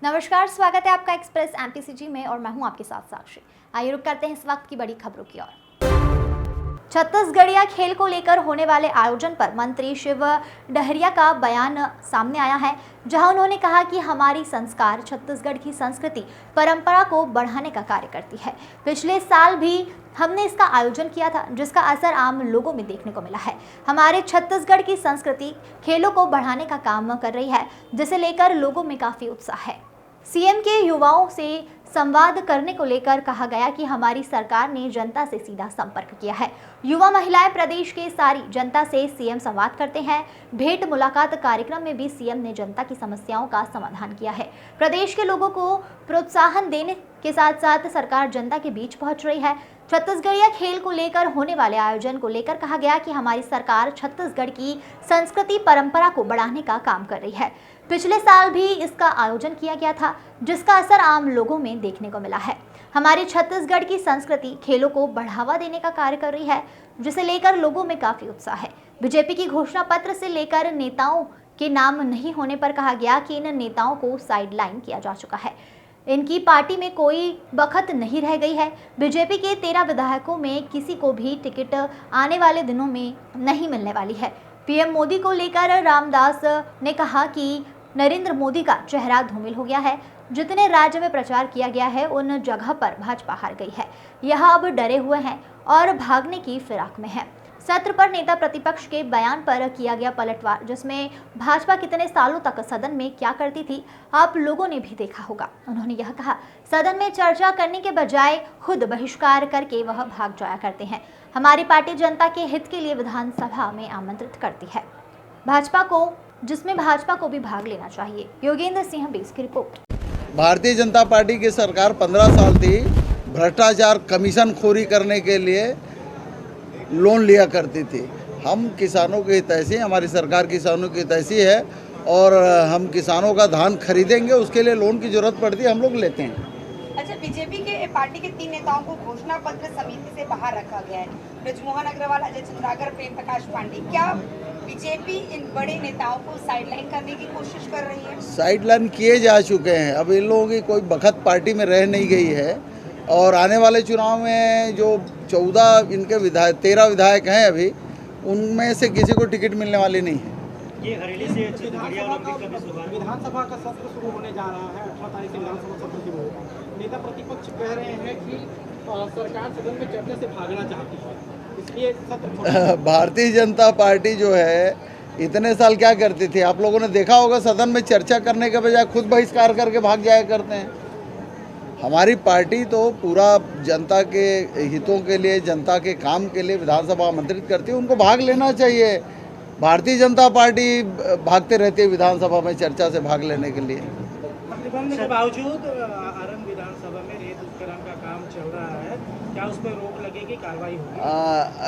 नमस्कार, स्वागत है आपका एक्सप्रेस एमपीसीजी में और मैं हूं आपके साथ साक्षी। आइए रुक करते हैं इस वक्त की बड़ी खबरों की ओर। छत्तीसगढ़िया खेल को लेकर होने वाले आयोजन पर मंत्री शिव डहरिया का बयान सामने आया है, जहां उन्होंने कहा कि हमारी संस्कार छत्तीसगढ़ की संस्कृति परंपरा को बढ़ाने का कार्य करती है। पिछले साल भी हमने इसका आयोजन किया था, जिसका असर आम लोगों में देखने को मिला है। हमारे छत्तीसगढ़ की संस्कृति खेलों को बढ़ाने का काम कर रही है, जिसे लेकर लोगों में काफी उत्साह है। सीएम के युवाओं से संवाद करने को लेकर कहा गया कि हमारी सरकार ने जनता से सीधा संपर्क किया है। युवा महिलाएं प्रदेश के सारी जनता से सीएम संवाद करते हैं। भेंट मुलाकात कार्यक्रम में भी सीएम ने जनता की समस्याओं का समाधान किया है। प्रदेश के लोगों को प्रोत्साहन देने के साथ साथ सरकार जनता के बीच पहुंच रही है। छत्तीसगढ़िया खेल को लेकर होने वाले आयोजन को लेकर कहा गया कि हमारी सरकार छत्तीसगढ़ की संस्कृति परंपरा को बढ़ाने का काम कर रही है। पिछले साल भी इसका आयोजन किया गया था, जिसका असर आम लोगों में देखने को मिला है। हमारे छत्तीसगढ़ की संस्कृति खेलों को बढ़ावा देने का कार्य कर रही है, जिसे लेकर लोगों में काफी उत्साह है। बीजेपी की घोषणा पत्र से लेकर नेताओं के नाम नहीं होने पर कहा गया कि इन नेताओं को साइडलाइन किया जा चुका है। इनकी पार्टी में कोई बखत नहीं रह गई है। बीजेपी के 13 विधायकों में किसी को भी टिकट आने वाले दिनों में नहीं मिलने वाली है। पीएम मोदी को लेकर रामदास ने कहा कि नरेंद्र मोदी का चेहरा धूमिल हो गया है। जितने राज्य में प्रचार किया गया है, उन जगह पर भाजपा हार गई है। यह अब डरे हुए हैं और भागने की फिराक में है। सत्र पर नेता प्रतिपक्ष के बयान पर किया गया पलटवार, जिसमें भाजपा कितने सालों तक सदन में क्या करती थी, आप लोगों ने भी देखा होगा। उन्होंने यह कहा, सदन में चर्चा करने के बजाय खुद बहिष्कार करके वह भाग जाया करते हैं। हमारी पार्टी जनता के हित के लिए विधानसभा में आमंत्रित करती है जिसमें भाजपा को भी भाग लेना चाहिए। योगेंद्र सिंह बेस की रिपोर्ट। भारतीय जनता पार्टी की सरकार 15 साल थी, भ्रष्टाचार कमीशन खोरी करने के लिए लोन लिया करती थी। हम किसानों के हितैषी, हमारी सरकार किसानों की हितैषी है और हम किसानों का धान खरीदेंगे, उसके लिए लोन की जरूरत पड़ती है, हम लोग लेते हैं। अच्छा, बीजेपी के पार्टी के 3 नेताओं को घोषणा पत्र समिति से बाहर रखा गया है। ब्रजमोहन अग्रवाल, अजय चंद्राकर, प्रेम प्रकाश पांडे। क्या बीजेपी इन बड़े नेताओं को साइडलाइन करने की कोशिश कर रही है? साइडलाइन किए जा चुके हैं। अब इन लोगों की कोई बखत पार्टी में रह नहीं गई है और आने वाले चुनाव में जो 13 विधायक हैं अभी, उनमें से किसी को टिकट मिलने वाली नहीं है। ये हरेली से विधानसभा का सत्र शुरू होने जा रहा है। 18 तारीख से विधानसभा सत्र शुरू होगा। नेता प्रतिपक्ष कह रहे हैं कि सरकार सदन में चर्चा से भागना चाहती है, इसलिए सत्र भारतीय जनता पार्टी जो है इतने साल क्या करती थी, आप लोगों ने देखा होगा। सदन में चर्चा करने के बजाय खुद बहिष्कार करके भाग जाया करते हैं। हमारी पार्टी तो पूरा जनता के हितों के लिए, जनता के काम के लिए विधानसभा आमंत्रित करती है, उनको भाग लेना चाहिए। भारतीय जनता पार्टी भागते रहती है विधानसभा में चर्चा से भाग लेने के लिए। प्रतिबंध के बावजूद आरंग विधानसभा में रेत उत्खनन का काम चल रहा है, क्या उस पर रोक लगेगी, कार्रवाई होगी?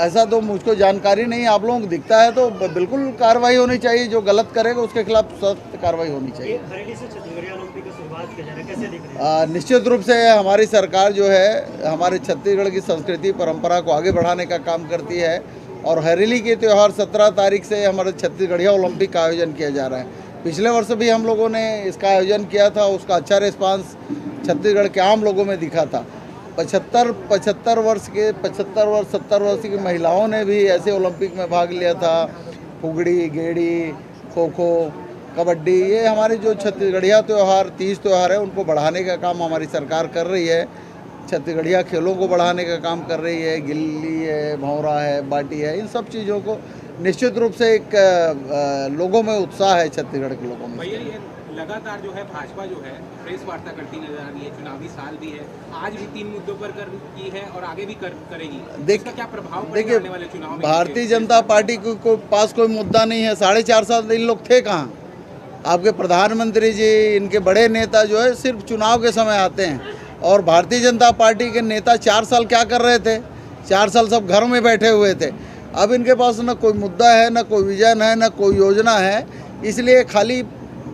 ऐसा तो मुझको जानकारी नहीं। आप लोगों को दिखता है तो बिल्कुल कार्रवाई होनी चाहिए। जो गलत करेगा उसके खिलाफ सख्त कार्रवाई होनी चाहिए। हरेली से छत्तीसगढ़िया ओलंपिक की शुरुआत किया जा रहा है, कैसे देख रहे हैं? निश्चित रूप से हमारी सरकार जो है हमारे छत्तीसगढ़ की संस्कृति परंपरा को आगे बढ़ाने का काम करती है और हरेली के त्यौहार 17 तारीख से हमारे छत्तीसगढ़िया ओलंपिक का आयोजन किया जा रहा है। पिछले वर्ष भी हम लोगों ने इसका आयोजन किया था, उसका अच्छा रिस्पांस छत्तीसगढ़ के आम लोगों में दिखा था। 70 वर्ष की महिलाओं ने भी ऐसे ओलंपिक में भाग लिया था। फुगड़ी, गेड़ी, खो खो, कबड्डी, ये हमारे जो छत्तीसगढ़िया त्यौहार, 30 त्यौहार है, उनको बढ़ाने का काम हमारी सरकार कर रही है। छत्तीसगढ़िया खेलों को बढ़ाने का काम कर रही है। गिल्ली है, भौरा है, बाटी है, इन सब चीज़ों को निश्चित रूप से एक लोगों में उत्साह है छत्तीसगढ़ के लोगों में। भैया, ये लगातार जो है भाजपा जो है प्रेस वार्ता करती नजर आ रही है। चुनावी साल भी है, आज भी 3 मुद्दों पर की है और आगे भी करेगी। इसका क्या प्रभाव पड़ेगा आने वाले चुनाव में? भारतीय जनता पार्टी के पास कोई मुद्दा नहीं है। 4.5 साल इन लोग थे कहाँ? आपके प्रधानमंत्री जी, इनके बड़े नेता जो है सिर्फ चुनाव के समय आते हैं और भारतीय जनता पार्टी के नेता 4 साल क्या कर रहे थे? 4 साल सब घरों में बैठे हुए थे। अब इनके पास न कोई मुद्दा है, न कोई विजन है, न कोई योजना है, इसलिए खाली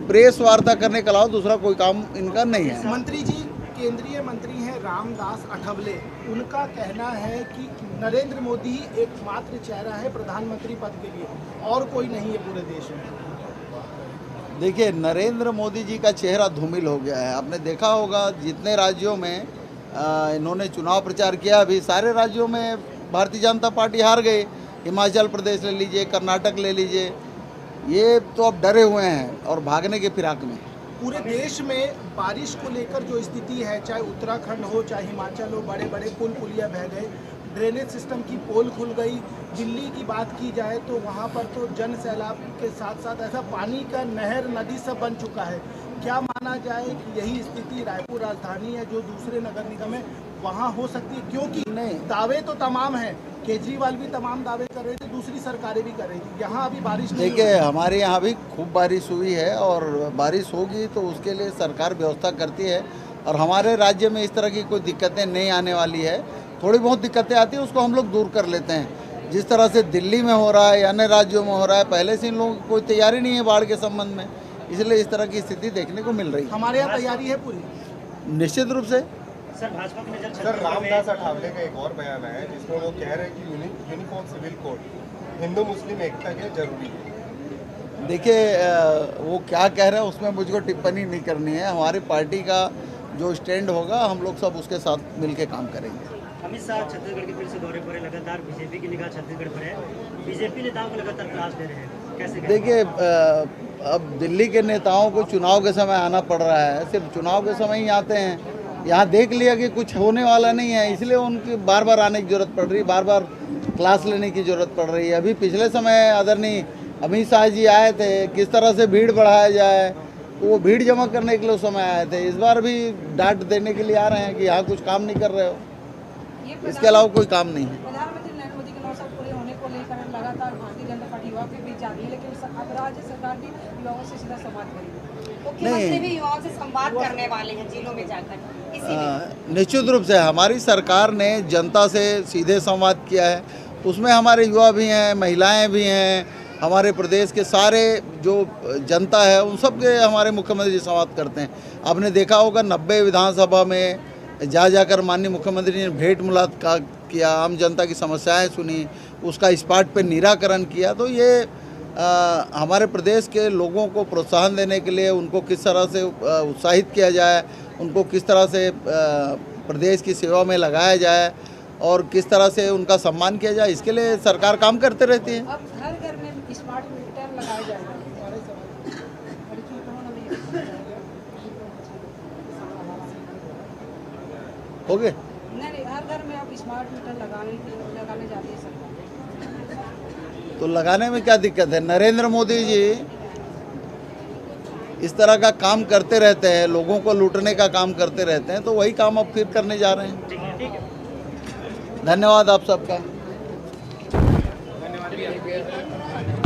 प्रेस वार्ता करने के अलावा दूसरा कोई काम इनका नहीं है। मंत्री जी, केंद्रीय मंत्री हैं रामदास अठवले, उनका कहना है कि नरेंद्र मोदी एकमात्र चेहरा है प्रधानमंत्री पद के लिए और कोई नहीं है पूरे देश में। देखिए, नरेंद्र मोदी जी का चेहरा धूमिल हो गया है। आपने देखा होगा जितने राज्यों में इन्होंने चुनाव प्रचार किया, अभी सारे राज्यों में भारतीय जनता पार्टी हार गई। हिमाचल प्रदेश ले लीजिए, कर्नाटक ले लीजिए, ये तो अब डरे हुए हैं और भागने के फिराक में। पूरे देश में बारिश को लेकर जो स्थिति है, चाहे उत्तराखंड हो चाहे हिमाचल हो, बड़े बड़े पुल पुलिया बह गए, ड्रेनेज सिस्टम की पोल खुल गई। दिल्ली की बात की जाए तो वहाँ पर तो जन सैलाब के साथ साथ ऐसा पानी का नहर नदी सब बन चुका है। क्या माना जाए कि यही स्थिति रायपुर राजधानी है जो दूसरे नगर निगम है वहाँ हो सकती है? क्योंकि नहीं, दावे तो तमाम हैं, केजरीवाल भी तमाम दावे कर रहे थे, दूसरी सरकारें भी कर रही थी, यहाँ अभी बारिश नहीं देखिए, हुई। हमारे यहाँ भी खूब बारिश हुई है और बारिश होगी तो उसके लिए सरकार व्यवस्था करती है और हमारे राज्य में इस तरह की कोई दिक्कतें नहीं आने वाली है। थोड़ी बहुत दिक्कतें आती है, उसको हम लोग दूर कर लेते हैं। जिस तरह से दिल्ली में हो रहा है या अन्य राज्यों में हो रहा है, पहले से इन लोगों की कोई तैयारी नहीं है बाढ़ के संबंध में, इसलिए इस तरह की स्थिति देखने को मिल रही है। हमारे यहाँ तैयारी है पूरी। निश्चित रूप से। सर, रामदास अठावले का एक और बयान आया है जिसमें वो कह रहे हैं कि यूनिफॉर्म सिविल कोड हिंदू मुस्लिम एकता के लिए जरूरी है। देखिए, वो क्या कह रहे हैं उसमें मुझको टिप्पणी नहीं करनी है। हमारी पार्टी का जो स्टैंड होगा हम लोग सब उसके साथ मिलके काम करेंगे। अमित शाह छत्तीसगढ़ के फिर से दौरे पर है, लगातार बीजेपी की निगाह छत्तीसगढ़ पर है, बीजेपी नेताओं को लगातार तलाश दे रहे हैं, कैसे? देखिए, अब दिल्ली के नेताओं को चुनाव के समय आना पड़ रहा है, सिर्फ चुनाव के समय ही आते हैं। यहाँ देख लिया कि कुछ होने वाला नहीं है, इसलिए उनकी बार बार आने की जरूरत पड़ रही है, बार बार क्लास लेने की जरूरत पड़ रही है। अभी पिछले समय आदरणीय अमित शाह जी आए थे, किस तरह से भीड़ बढ़ाया जाए, तो वो भीड़ जमा करने के लिए उस समय आए थे। इस बार भी डांट देने के लिए आ रहे हैं कि यहाँ कुछ काम नहीं कर रहे हो, इसके अलावा कोई काम नहीं है। प्रधानमंत्री नरेंद्र मोदी के 9 साल पूरे होने को लेकर लगातार भारतीय जनता पार्टी युवाओं के बीच जा रही है, लेकिन अब राज्य सरकार भी युवाओं से सीधा संवाद करेगी। मुख्यमंत्री भी युवाओं से संवाद करने वाले हैं जिलों में जाकर, इसीलिए निश्चित रूप से हमारी सरकार ने जनता से सीधे संवाद किया है, उसमें हमारे युवा भी हैं, महिलाएं भी हैं, हमारे प्रदेश के सारे जो जनता है उन सब के हमारे मुख्यमंत्री जी संवाद करते हैं। आपने देखा होगा 90 विधानसभा में जाकर माननीय मुख्यमंत्री ने भेंट मुलाकात किया, आम जनता की समस्याएं सुनी, उसका स्पॉट पे निराकरण किया। तो ये हमारे प्रदेश के लोगों को प्रोत्साहन देने के लिए उनको किस तरह से उत्साहित किया जाए, उनको किस तरह से प्रदेश की सेवा में लगाया जाए और किस तरह से उनका सम्मान किया जाए, इसके लिए सरकार काम करते रहती है। अब घर घर में स्मार्ट मीटर लगाया जाएगा। हो गए? नहीं, हर घर में अब स्मार्ट मीटर लगाने जा रही है सरकार। तो लगाने में क्या दिक्कत है? नरेंद्र मोदी जी इस तरह का काम करते रहते हैं, लोगों को लूटने का काम करते रहते हैं, तो वही काम अब फिर करने जा रहे हैं। ठीक है। धन्यवाद आप सबका। धन्यवाद भैया।